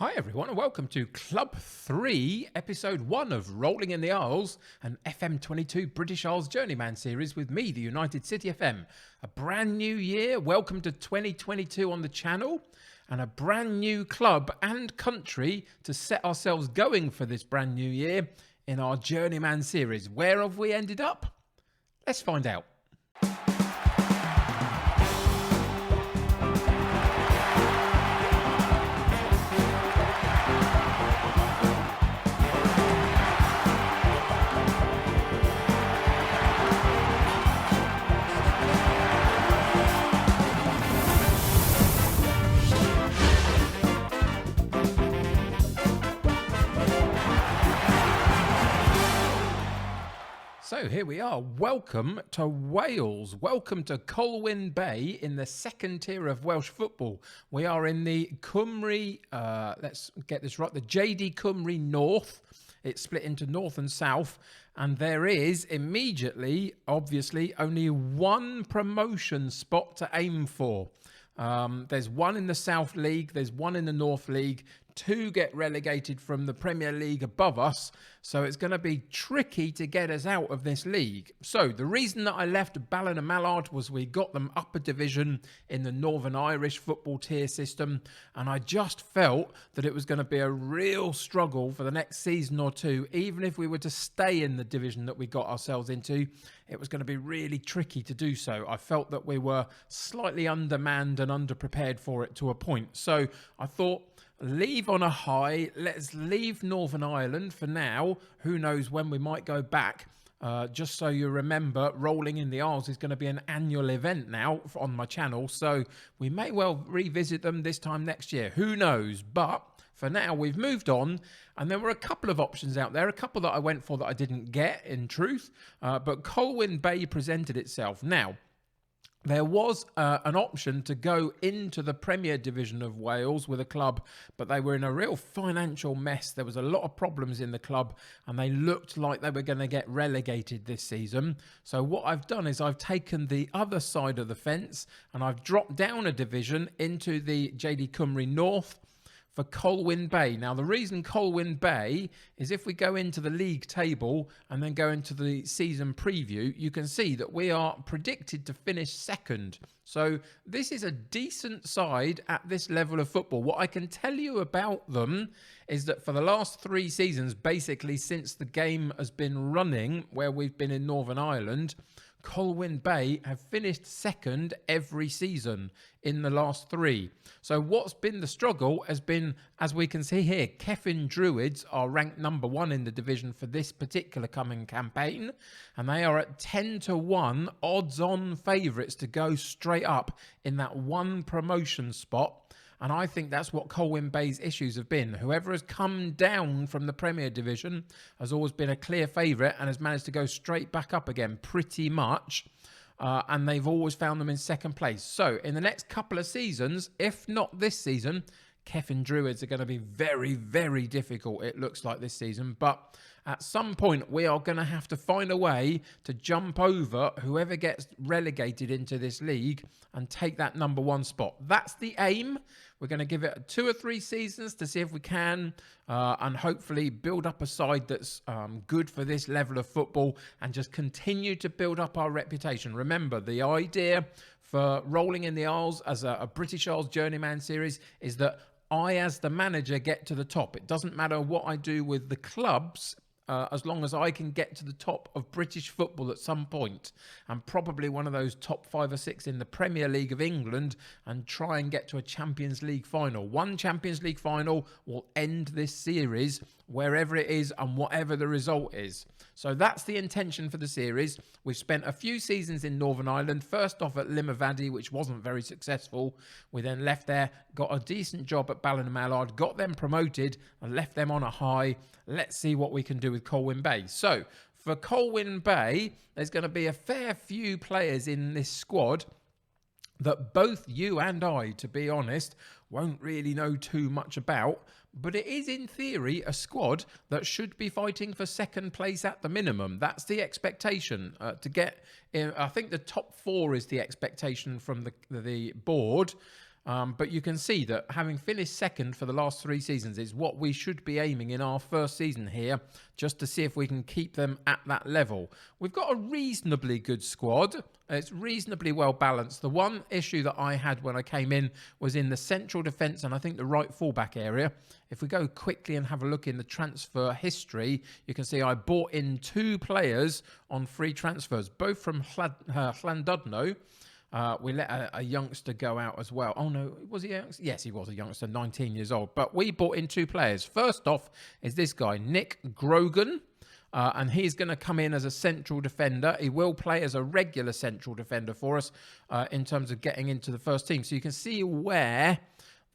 Hi everyone and welcome to Club 3, Episode 1 of Rolling in the Isles, an FM22 British Isles Journeyman series with me, the United City FM. A brand new year, welcome to 2022 on the channel, and a brand new club and country to set ourselves going for this brand new year in our Journeyman series. Where have we ended up? Let's find out. So here we are. Welcome to Wales. Welcome to Colwyn Bay in the second tier of Welsh football. We are in the Cymru, let's get this right, the JD Cymru North. It's split into north and south. And there is immediately, obviously, only one promotion spot to aim for. There's one in the South League, there's one in the North League, two get relegated from the Premier League above us, so it's going to be tricky to get us out of this league. So the reason that I left Ballina was we got them up a division in the Northern Irish football tier system, and I just felt that it was going to be a real struggle for the next season or two. Even if we were to stay in the division that we got ourselves into, it was going to be really tricky to do so. I felt that we were slightly undermanned and underprepared for it to a point. So I thought, leave on a high. Let's leave Northern Ireland for now. Who knows when we might go back. Just so you remember, Rolling in the Isles is going to be an annual event now on my channel. So we may well revisit them this time next year. Who knows? But for now, we've moved on. And there were a couple of options out there. A couple that I went for that I didn't get, in truth. But Colwyn Bay presented itself. Now, there was an option to go into the Premier Division of Wales with a club, but they were in a real financial mess. There was a lot of problems in the club, and they looked like they were going to get relegated this season. So what I've done is I've taken the other side of the fence, and I've dropped down a division into the JD Cymru North for Colwyn Bay. Now, the reason Colwyn Bay is if we go into the league table and then go into the season preview, you can see that we are predicted to finish second. So this is a decent side at this level of football. What I can tell you about them is that for the last 3 seasons, basically since the game has been running, where we've been in Northern Ireland, Colwyn Bay have finished second every season in the last 3. So what's been the struggle has been, as we can see here, Cefn Druids are ranked number 1 in the division for this particular coming campaign, and they are at 10-1 odds-on favourites to go straight up in that one promotion spot. And I think that's what Colwyn Bay's issues have been. Whoever has come down from the Premier Division has always been a clear favourite and has managed to go straight back up again pretty much. And they've always found them in second place. So in the next couple of seasons, if not this season, Cefn Druids are going to be very, very difficult, it looks like this season. But at some point, we are going to have to find a way to jump over whoever gets relegated into this league and take that number 1 spot. That's the aim. We're going to give it 2 or 3 seasons to see if we can and hopefully build up a side that's good for this level of football and just continue to build up our reputation. Remember, the idea for Rolling in the Isles as a British Isles Journeyman series is that I, as the manager, get to the top. It doesn't matter what I do with the clubs, as long as I can get to the top of British football at some point, and probably one of those top 5 or 6 in the Premier League of England, and try and get to a Champions League final. One Champions League final will end this series, wherever it is and whatever the result is. So that's the intention for the series. We've spent a few seasons in Northern Ireland, first off at Limavady, which wasn't very successful. We then left there, got a decent job at Ballina, got them promoted and left them on a high. Let's see what we can do with Colwyn Bay. So for Colwyn Bay, there's going to be a fair few players in this squad that both you and I, to be honest, won't really know too much about. But it is, in theory, a squad that should be fighting for second place at the minimum. That's the expectation. To get in, I think the top 4 is the expectation from the board. But you can see that having finished second for the last 3 seasons is what we should be aiming in our first season here, just to see if we can keep them at that level. We've got a reasonably good squad. It's reasonably well balanced. The one issue that I had when I came in was in the central defence and I think the right fullback area. If we go quickly and have a look in the transfer history, you can see I bought in 2 players on free transfers, both from Llandudno. We let a youngster go out as well. Oh, no, was he a youngster? Yes, he was a youngster, 19 years old. But we brought in 2 players. First off is this guy, Nick Grogan. And he's going to come in as a central defender. He will play as a regular central defender for us in terms of getting into the first team. So you can see where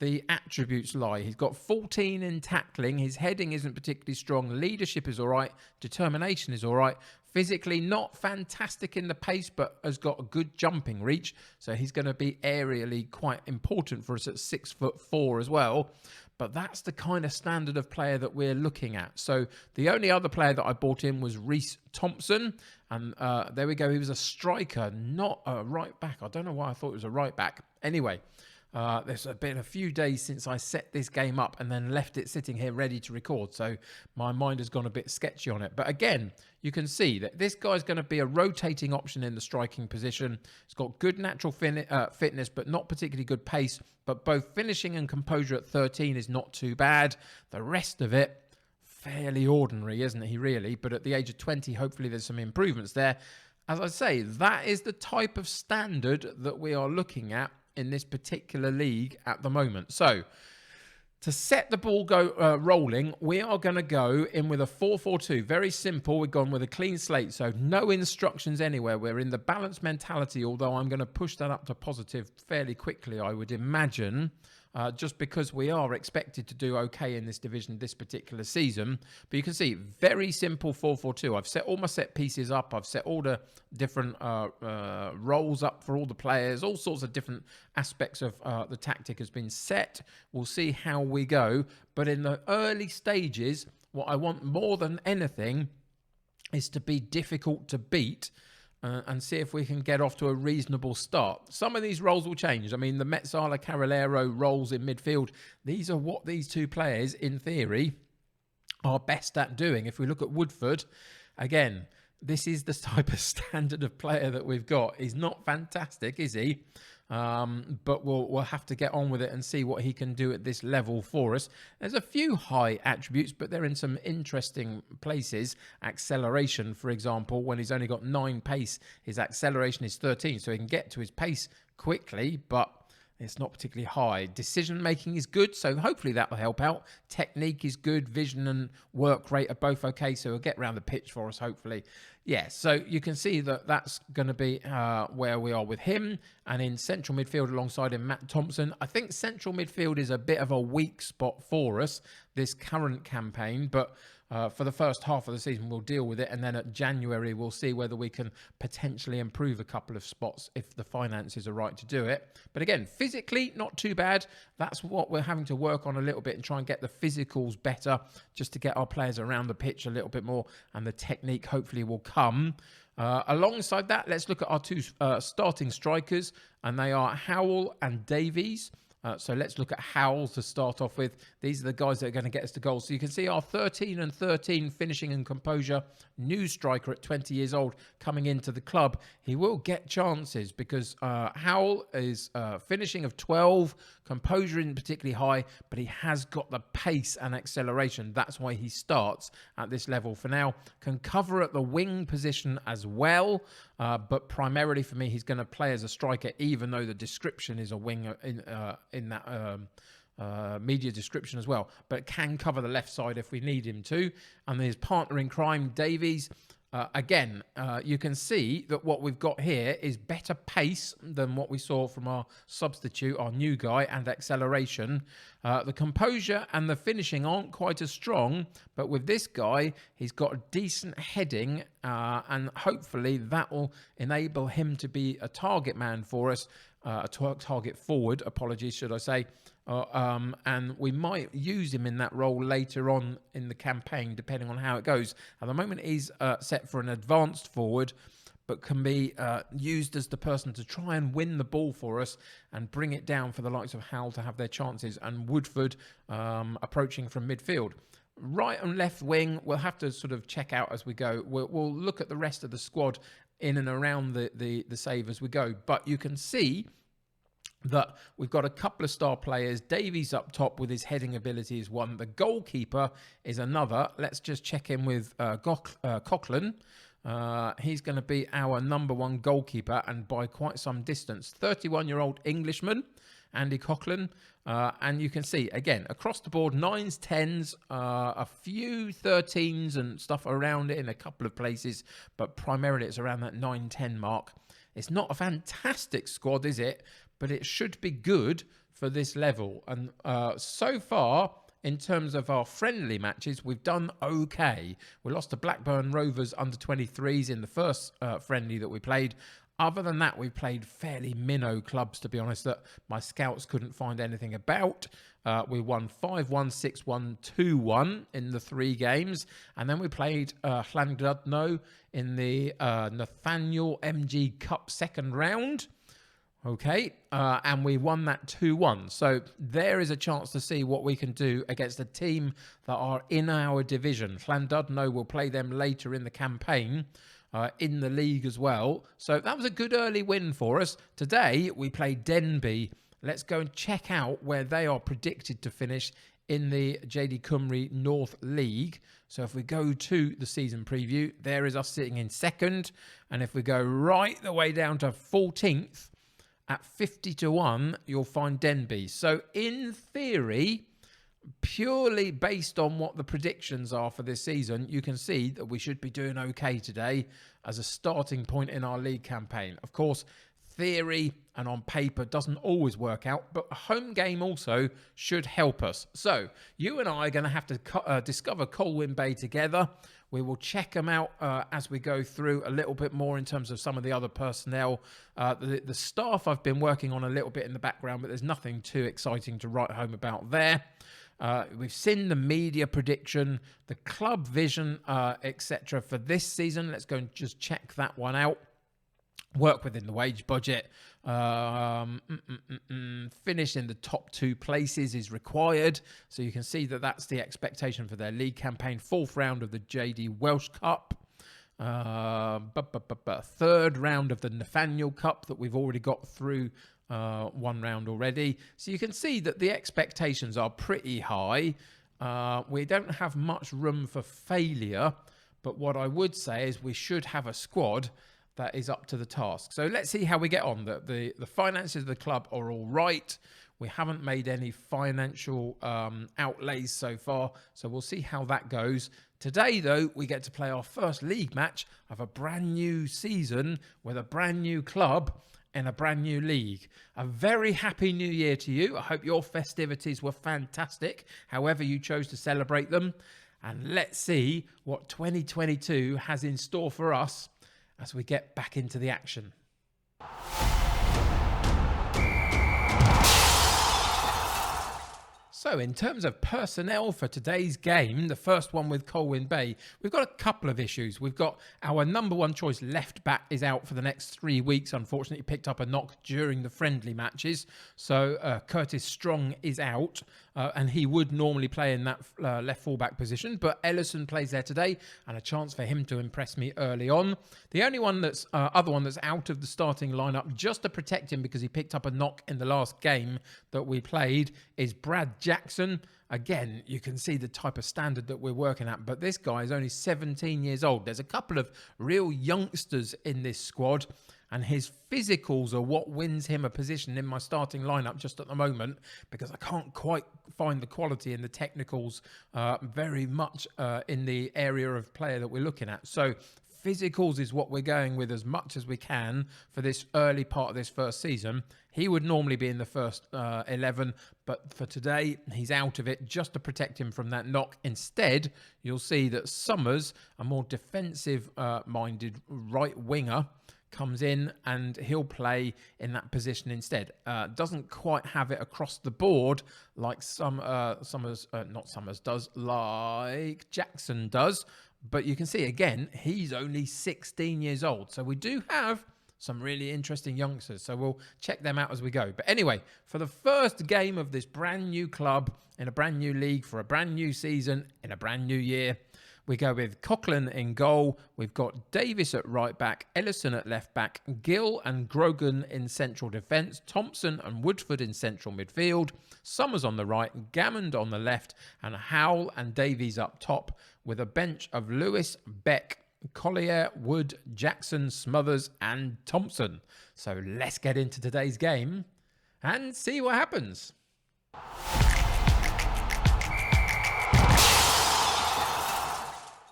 the attributes lie. He's got 14 in tackling. His heading isn't particularly strong. Leadership is all right. Determination is all right. Physically, not fantastic in the pace, but has got a good jumping reach. So he's going to be aerially quite important for us at 6'4" as well. But that's the kind of standard of player that we're looking at. So the only other player that I bought in was Rhys Thompson. And there we go. He was a striker, not a right back. I don't know why I thought it was a right back. Anyway, there's been a few days since I set this game up and then left it sitting here ready to record. So my mind has gone a bit sketchy on it. But again, you can see that this guy's going to be a rotating option in the striking position. He's got good natural fitness, but not particularly good pace. But both finishing and composure at 13 is not too bad. The rest of it, fairly ordinary, isn't he, really? But at the age of 20, hopefully there's some improvements there. As I say, that is the type of standard that we are looking at in this particular league at the moment. So to set the ball rolling, we are going to go in with a 4-4-2. Very simple. We've gone with a clean slate, so no instructions anywhere. We're in the balanced mentality, although I'm going to push that up to positive fairly quickly, I would imagine, just because we are expected to do okay in this division this particular season. But you can see, very simple 4-4-2. I've set all my set pieces up. I've set all the different roles up for all the players. All sorts of different aspects of the tactic has been set. We'll see how we go. But in the early stages, what I want more than anything is to be difficult to beat and see if we can get off to a reasonable start. Some of these roles will change. I mean, the Metzala Carolero roles in midfield, these are what these 2 players, in theory, are best at doing. If we look at Woodford, again, this is the type of standard of player that we've got. He's not fantastic, is he? But we'll have to get on with it and see what he can do at this level for us. There's a few high attributes, but they're in some interesting places. Acceleration, for example, when he's only got 9 pace, his acceleration is 13, so he can get to his pace quickly, but it's not particularly high. Decision making is good, so hopefully that will help out. Technique is good. Vision and work rate are both okay, so he'll get around the pitch for us, hopefully. Yeah, so you can see that that's going to be where we are with him. And in central midfield alongside him, Matt Thompson. I think central midfield is a bit of a weak spot for us this current campaign, but for the first half of the season, we'll deal with it. And then at January, we'll see whether we can potentially improve a couple of spots if the finances are right to do it. But again, physically, not too bad. That's what we're having to work on a little bit and try and get the physicals better just to get our players around the pitch a little bit more. And the technique hopefully will come. Alongside that, let's look at our 2 starting strikers. And they are Howell and Davies. So let's look at Howell to start off with. These are the guys that are going to get us to goals. So you can see our 13 and 13 finishing and composure. New striker at 20 years old coming into the club. He will get chances because Howell is finishing of 12. Composure isn't particularly high, but he has got the pace and acceleration. That's why he starts at this level for now. Can cover at the wing position as well. But primarily for me, he's going to play as a striker, even though the description is a winger in that media description as well. But can cover the left side if we need him to. And his partner in crime, Davies. Again, you can see that what we've got here is better pace than what we saw from our substitute, our new guy, and acceleration. The composure and the finishing aren't quite as strong, but with this guy, he's got a decent heading, and hopefully that will enable him to be a target man for us, a target forward, apologies, should I say. And we might use him in that role later on in the campaign, depending on how it goes. At the moment, he's set for an advanced forward, but can be used as the person to try and win the ball for us and bring it down for the likes of Howell to have their chances, and Woodford approaching from midfield. Right and left wing, we'll have to sort of check out as we go. We'll look at the rest of the squad in and around the save as we go. But you can see that we've got a couple of star players. Davies up top with his heading ability is one. The goalkeeper is another. Let's just check in with Coughlin. He's going to be our number one goalkeeper, and by quite some distance. 31-year-old Englishman, Andy Coughlin. And you can see, again, across the board, 9s, 10s, a few 13s and stuff around it in a couple of places, but primarily it's around that 9-10 mark. It's not a fantastic squad, is it? But it should be good for this level. And so far, in terms of our friendly matches, we've done okay. We lost to Blackburn Rovers under-23s in the first friendly that we played. Other than that, we've played fairly minnow clubs, to be honest, that my scouts couldn't find anything about. We won 5-1, 6-1, 2-1 in the 3 games. And then we played Llandudno in the Nathaniel MG Cup second round. Okay, and we won that 2-1. So there is a chance to see what we can do against a team that are in our division. Llandudno will play them later in the campaign. In the league as well. So that was a good early win for us. Today, we play Denbigh. Let's go and check out where they are predicted to finish in the JD Cymru North League. So if we go to the season preview, there is us sitting in second. And if we go right the way down to 14th, at 50-1, you'll find Denbigh. So in theory, purely based on what the predictions are for this season, you can see that we should be doing okay today as a starting point in our league campaign. Of course, theory and on paper doesn't always work out, but a home game also should help us. So you and I are going to have to discover Colwyn Bay together. We will check them out as we go through a little bit more in terms of some of the other personnel. The staff I've been working on a little bit in the background, but there's nothing too exciting to write home about there. We've seen the media prediction, the club vision, etc. for this season. Let's go and just check that one out. Work within the wage budget. Finish in the top 2 places is required. So you can see that that's the expectation for their league campaign. 4th round of the JD Welsh Cup. 3rd round of the Nathaniel Cup that we've already got through 1 round already. So you can see that the expectations are pretty high. We don't have much room for failure. But what I would say is we should have a squad that is up to the task. So let's see how we get on. The finances of the club are all right. We haven't made any financial outlays so far, so we'll see how that goes. Today, though, we get to play our first league match of a brand new season with a brand new club in a brand new league. A very happy new year to you. I hope your festivities were fantastic, however you chose to celebrate them. And let's see what 2022 has in store for us as we get back into the action. So in terms of personnel for today's game, the first one with Colwyn Bay, we've got a couple of issues. We've got our number one choice left back is out for the next 3 weeks. Unfortunately, picked up a knock during the friendly matches. So Curtis Strong is out. And he would normally play in that left fullback position, but Ellison plays there today, and a chance for him to impress me early on. The only one that's other one that's out of the starting lineup, just to protect him because he picked up a knock in the last game that we played, is Brad Jackson. Again, you can see the type of standard that we're working at, but this guy is only 17 years old. There's a couple of real youngsters in this squad, and his physicals are what wins him a position in my starting lineup just at the moment, because I can't quite find the quality and the technicals very much in the area of player that we're looking at. So physicals is what we're going with as much as we can for this early part of this first season. He would normally be in the first 11, but for today, he's out of it just to protect him from that knock. Instead, you'll see that Summers, a more defensive-minded right winger, comes in and he'll play in that position instead. Doesn't quite have it across the board like like Jackson does, But you can see, again, he's only 16 years old. So we do have some really interesting youngsters. So we'll check them out as we go. But anyway, for the first game of this brand new club in a brand new league for a brand new season in a brand new year, we go with Coughlin in goal. We've got Davies at right back, Ellison at left back, Gill and Grogan in central defence, Thompson and Woodford in central midfield, Summers on the right, Gammond on the left, and Howell and Davies up top, with a bench of Lewis, Beck, Collier, Wood, Jackson, Smothers and Thompson. So let's get into today's game and see what happens.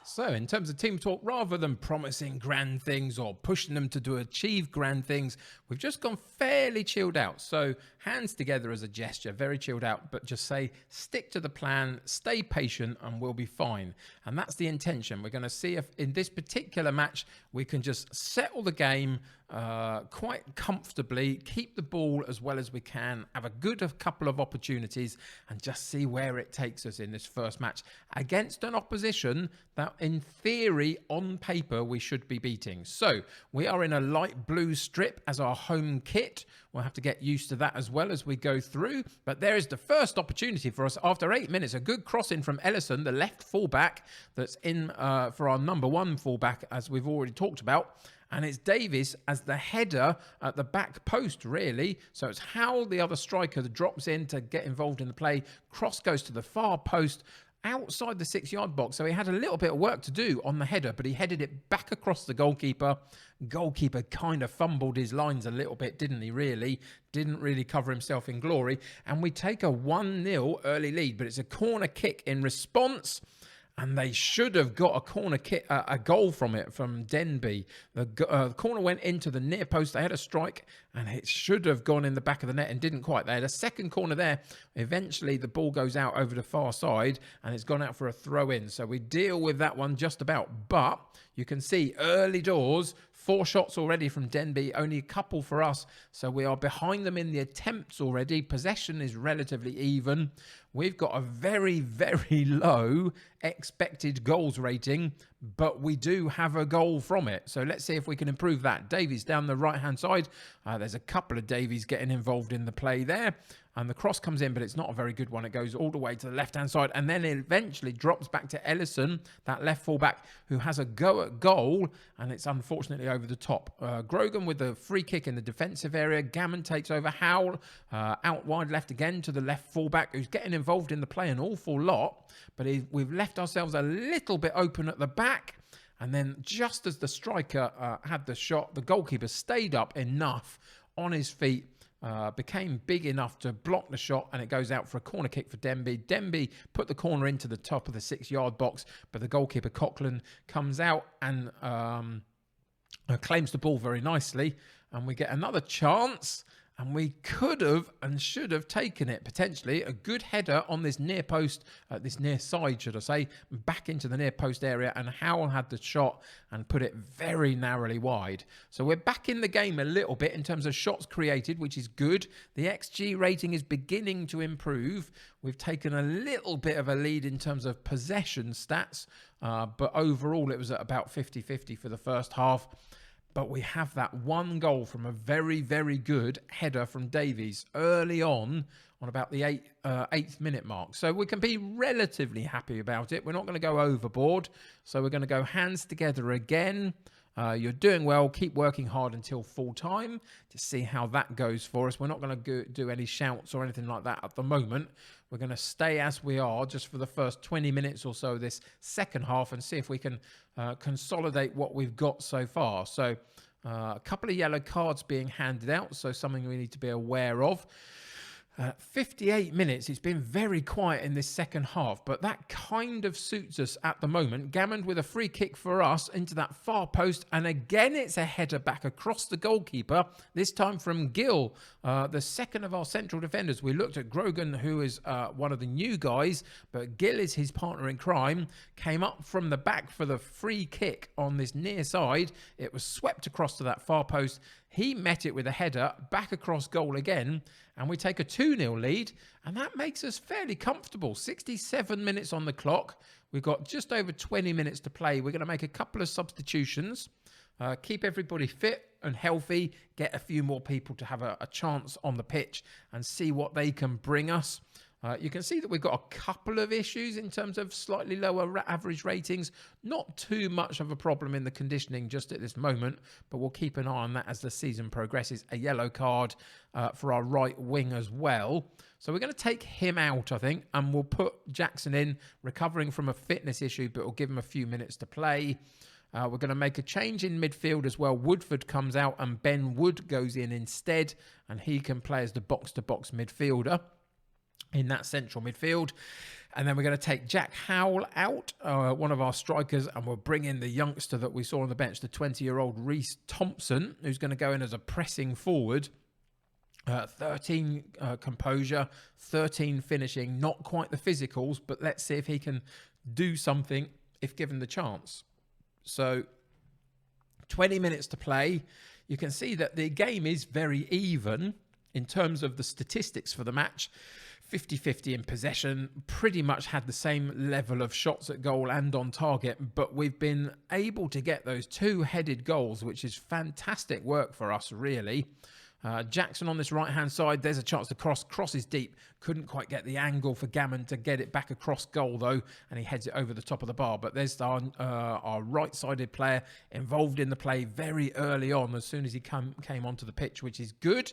So in terms of team talk, rather than promising grand things or pushing them to achieve grand things, we've just gone fairly chilled out. So hands together as a gesture, very chilled out, but just say, stick to the plan, stay patient, and we'll be fine. And that's the intention. We're going to see if in this particular match, we can just settle the game quite comfortably, keep the ball as well as we can, have a couple of opportunities, and just see where it takes us in this first match against an opposition that in theory, on paper, we should be beating. So we are in a light blue strip as our home kit. We'll have to get used to that as well as we go through. But there is the first opportunity for us after 8 minutes. A good crossing from Ellison, the left fullback that's in for our number one fullback, as we've already talked about. And it's Davies as the header at the back post, really. So it's Howell, the other striker, that drops in to get involved in the play. Cross goes to the far post, outside the 6-yard box. So he had a little bit of work to do on the header, but he headed it back across the goalkeeper. Goalkeeper kind of fumbled his lines a little bit, didn't he, really? Didn't really cover himself in glory. And we take a 1-0 early lead, but it's a corner kick in response. And they should have got a corner kick, a goal from it, from Denby. The corner went into the near post. They had a strike, and it should have gone in the back of the net and didn't quite. They had a second corner there. Eventually, the ball goes out over the far side, and it's gone out for a throw-in. So we deal with that one just about. But you can see early doors, 4 shots already from Denby, only a couple for us. So we are behind them in the attempts already. Possession is relatively even. We've got a very, very low expected goals rating, but we do have a goal from it. So let's see if we can improve that. Davies down the right-hand side. There's a couple of Davies getting involved in the play there. And the cross comes in, but it's not a very good one. It goes all the way to the left-hand side and then it eventually drops back to Ellison, that left fullback, who has a go at goal, and it's unfortunately over the top. Grogan with the free kick in the defensive area. Gammon takes over. Howell out wide left again to the left fullback, who's getting involved in the play an awful lot, but we've left ourselves a little bit open at the back. And then just as the striker had the shot, the goalkeeper stayed up enough on his feet, became big enough to block the shot, and it goes out for a corner kick for Denby. Denby put the corner into the top of the 6-yard box, but the goalkeeper Coughlin comes out and claims the ball very nicely, and we get another chance. And we could have and should have taken it, potentially. A good header on this near post, this near side, should I say, back into the near post area. And Howell had the shot and put it very narrowly wide. So we're back in the game a little bit in terms of shots created, which is good. The XG rating is beginning to improve. We've taken a little bit of a lead in terms of possession stats. But overall, it was at about 50-50 for the first half. But we have that one goal from a very, very good header from Davies early on about the 8th minute mark. So we can be relatively happy about it. We're not going to go overboard. So we're going to go hands together again. You're doing well. Keep working hard until full time to see how that goes for us. We're not going to do any shouts or anything like that at the moment. We're going to stay as we are just for the first 20 minutes or so this second half and see if we can consolidate what we've got so far. So a couple of yellow cards being handed out, so something we need to be aware of. 58 minutes, it's been very quiet in this second half, but that kind of suits us at the moment. Gammond with a free kick for us into that far post, and again it's a header back across the goalkeeper, this time from Gill, the second of our central defenders. We looked at Grogan, who is one of the new guys, but Gill is his partner in crime. Came up from the back for the free kick on this near side. It was swept across to that far post. He met it with a header back across goal again, and we take a 2-0 lead, and that makes us fairly comfortable. 67 minutes on the clock. We've got just over 20 minutes to play. We're going to make a couple of substitutions, keep everybody fit and healthy, get a few more people to have a chance on the pitch and see what they can bring us. You can see that we've got a couple of issues in terms of slightly lower average ratings. Not too much of a problem in the conditioning just at this moment, but we'll keep an eye on that as the season progresses. A yellow card for our right wing as well. So we're going to take him out, I think, and we'll put Jackson in, recovering from a fitness issue, but we'll give him a few minutes to play. We're going to make a change in midfield as well. Woodford comes out and Ben Wood goes in instead, and he can play as the box-to-box midfielder in that central midfield. And then we're going to take Jack Howell out, one of our strikers, and we'll bring in the youngster that we saw on the bench, the 20-year-old Rhys Thompson, who's going to go in as a pressing forward. 13 composure, 13 finishing, not quite the physicals, but let's see if he can do something if given the chance. So 20 minutes to play. You can see that the game is very even in terms of the statistics for the match. 50-50 in possession, pretty much had the same level of shots at goal and on target, but we've been able to get those two-headed goals, which is fantastic work for us, really. Jackson on this right-hand side, there's a chance to crosses deep. Couldn't quite get the angle for Gammon to get it back across goal, though, and he heads it over the top of the bar. But there's our right-sided player involved in the play very early on, as soon as he came onto the pitch, which is good.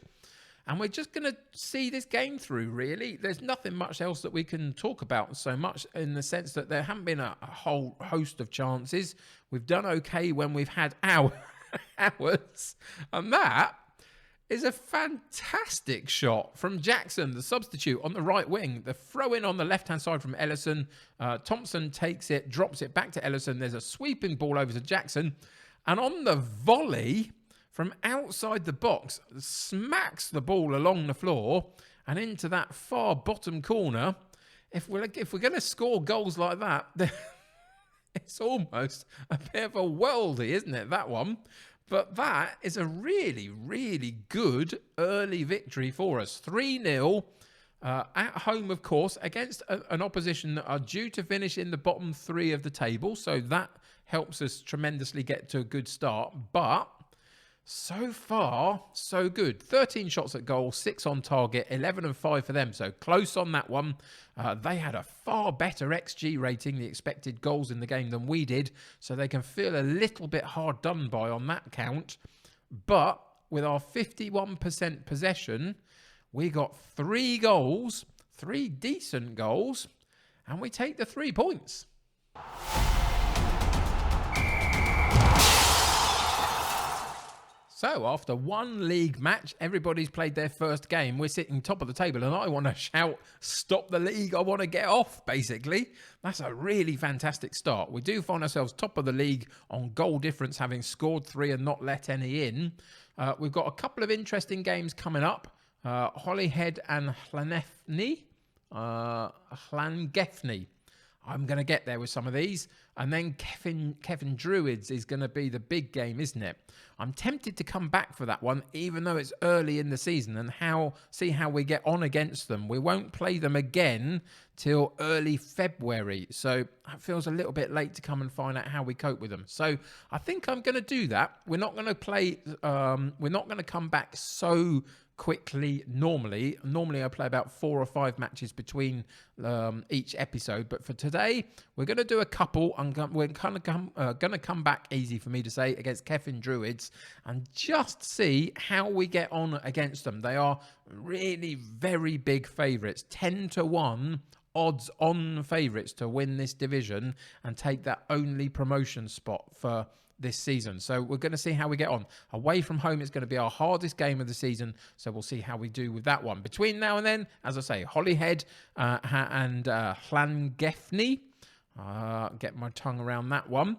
And we're just going to see this game through, really. There's nothing much else that we can talk about so much, in the sense that there haven't been a whole host of chances. We've done okay when we've had hours. And that is a fantastic shot from Jackson, the substitute on the right wing. The throw-in on the left-hand side from Ellison. Thompson takes it, drops it back to Ellison. There's a sweeping ball over to Jackson. And on the volley from outside the box, smacks the ball along the floor and into that far bottom corner. If we're going to score goals like that, it's almost a bit of a worldie, isn't it, that one? But that is a really, really good early victory for us. 3-0 at home, of course, against an opposition that are due to finish in the bottom three of the table. So that helps us tremendously get to a good start. But so far, so good. 13 shots at goal, 6 on target, 11 and 5 for them. So close on that one. They had a far better XG rating, the expected goals in the game, than we did. So they can feel a little bit hard done by on that count. But with our 51% possession, we got 3 goals, 3 decent goals, and we take the 3 points. So after one league match, everybody's played their first game. We're sitting top of the table and I want to shout, stop the league. I want to get off, basically. That's a really fantastic start. We do find ourselves top of the league on goal difference, having scored 3 and not let any in. We've got a couple of interesting games coming up. Holyhead and Llangefni. I'm going to get there with some of these. And then Kevin Druids is going to be the big game, isn't it? I'm tempted to come back for that one, even though it's early in the season, and see how we get on against them. We won't play them again till early February. So it feels a little bit late to come and find out how we cope with them. So I think I'm going to do that. We're not going to play, we're not going to come back so quickly normally. Normally I play about 4 or 5 matches between each episode, but for today we're going to do a couple, and we're kind of going to come back, easy for me to say, against Kevin Druids and just see how we get on against them. They are really very big favourites, 10-1 odds on favourites to win this division and take that only promotion spot for this season. So we're going to see how we get on. Away from home is going to be our hardest game of the season, so we'll see how we do with that one. Between now and then, as I say, Holyhead and Llangefni, get my tongue around that one,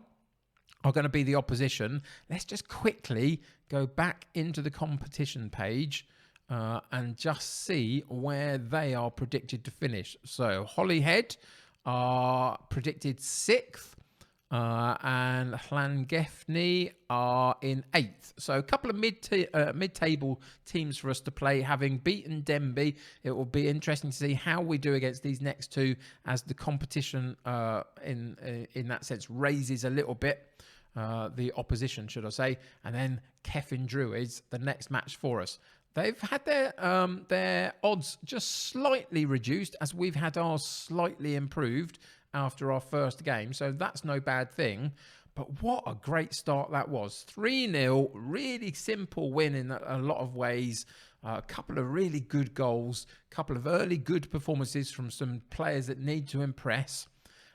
are going to be the opposition. Let's just quickly go back into the competition page and just see where they are predicted to finish. So Holyhead are predicted 6th. And Llangefni are in 8th. So a couple of mid-table teams for us to play. Having beaten Denby, it will be interesting to see how we do against these next two as the competition in that sense raises a little bit. The opposition, should I say. And then Keffin Druids, the next match for us. They've had their odds just slightly reduced as we've had ours slightly improved after our first game. So that's no bad thing. But what a great start that was. 3-0, really simple win in a lot of ways. A couple of really good goals, a couple of early good performances from some players that need to impress.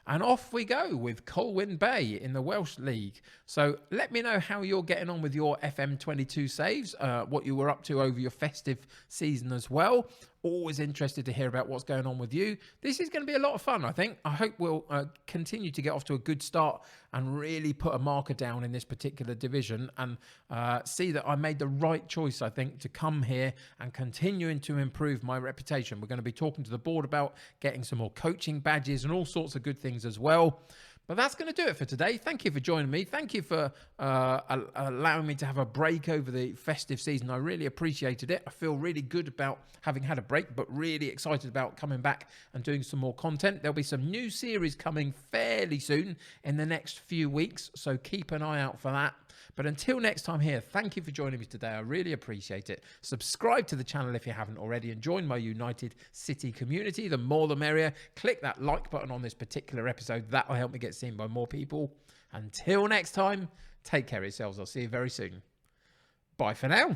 And off we go with Colwyn Bay in the Welsh League. So let me know how you're getting on with your FM22 saves, what you were up to over your festive season as well. Always interested to hear about what's going on with you. This is going to be a lot of fun, I think. I hope we'll continue to get off to a good start and really put a marker down in this particular division and see that I made the right choice, I think, to come here and continuing to improve my reputation. We're going to be talking to the board about getting some more coaching badges and all sorts of good things as well. But that's going to do it for today. Thank you for joining me. Thank you for allowing me to have a break over the festive season. I really appreciated it. I feel really good about having had a break, but really excited about coming back and doing some more content. There'll be some new series coming fairly soon in the next few weeks, so keep an eye out for that. But until next time here, thank you for joining me today. I really appreciate it. Subscribe to the channel if you haven't already and join my United City community. The more the merrier. Click that like button on this particular episode. That will help me get seen by more people. Until next time, take care of yourselves. I'll see you very soon. Bye for now.